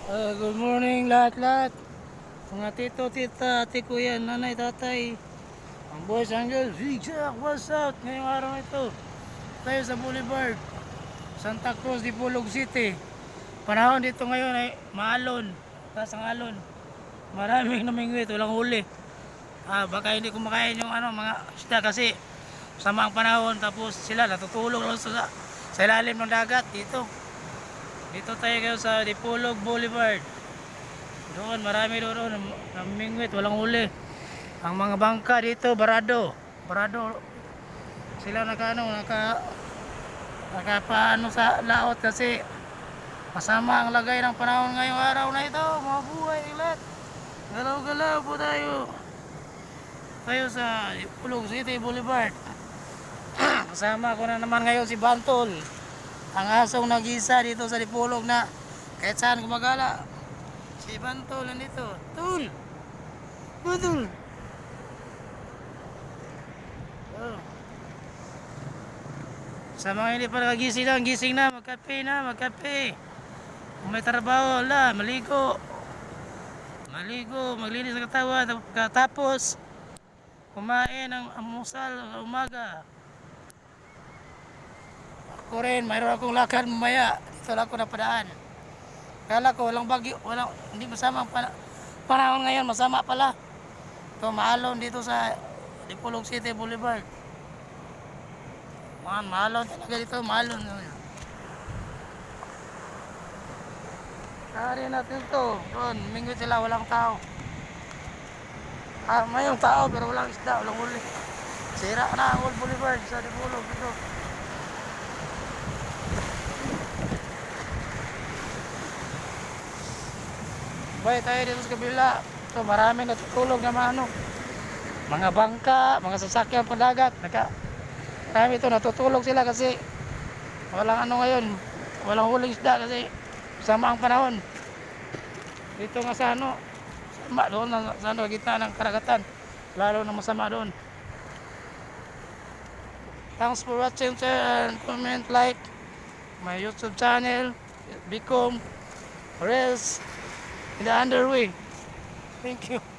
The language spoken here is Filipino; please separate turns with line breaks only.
Good morning lahat-lahat. Mga tito, tita, ate, kuya, nanay, tatay. Ang boys and girls, zigzag, what's up? Ngayong araw na ito, tayo sa Boulevard, Santa Cruz, Dipolog City. Panahon dito ngayon ay maalon, taas ang alon. Maraming namingwit, walang huli. Baka hindi kumakain yung mga isda kasi sama ang panahon. Tapos sila natutulog lang sa ilalim ng dagat dito. Dito tayo kayo sa Dipolog Boulevard. Doon, marami doon, namingwit, walang huli. Ang mga bangka dito, barado. Barado. Sila nakapaano sa laot kasi masama ang lagay ng panahon ngayong araw na ito. Mga buhay lahat. Galaw-galaw po tayo. Tayo sa Dipolog City Boulevard. Kasama ko na naman ngayon si Bantol. Ang asong nag-isa dito sa Dipolog na kahit saan gumagala. Si Bantol nandito. Tul! Bantol! Oh. Sa mga hindi pa nakagising lang, gising na, magkape na, magkape. Kung may trabaho, maligo. Maligo, maglinis ng katawan, tapos kumain ng almusal sa umaga. Ako rin, mayroon akong lakad mamaya. Dito lang ako napadaan. Kala ko walang bagyo, hindi masama ang panahon ngayon, masama pala. Ito maalon dito sa Dipolog City Boulevard. Maalon talaga dito, maalon. Kari natin ito. Doon, mingwit sila, walang tao. Mayroong tao pero walang isda, walang huli. Sira na ang Old Boulevard sa Dipolog dito. Bay tayo dito sa kabila. So maraming natutulog na mga bangka, mga sasakyan pandagat. Marami ito natutulog sila kasi walang ngayon, walang huling isda kasi sama ang panahon. Dito nga sa sama doon sa gitna ng karagatan. Lalo na masama doon. Thanks for watching, share and comment, like my YouTube channel, Become Reels in the underway. Thank you.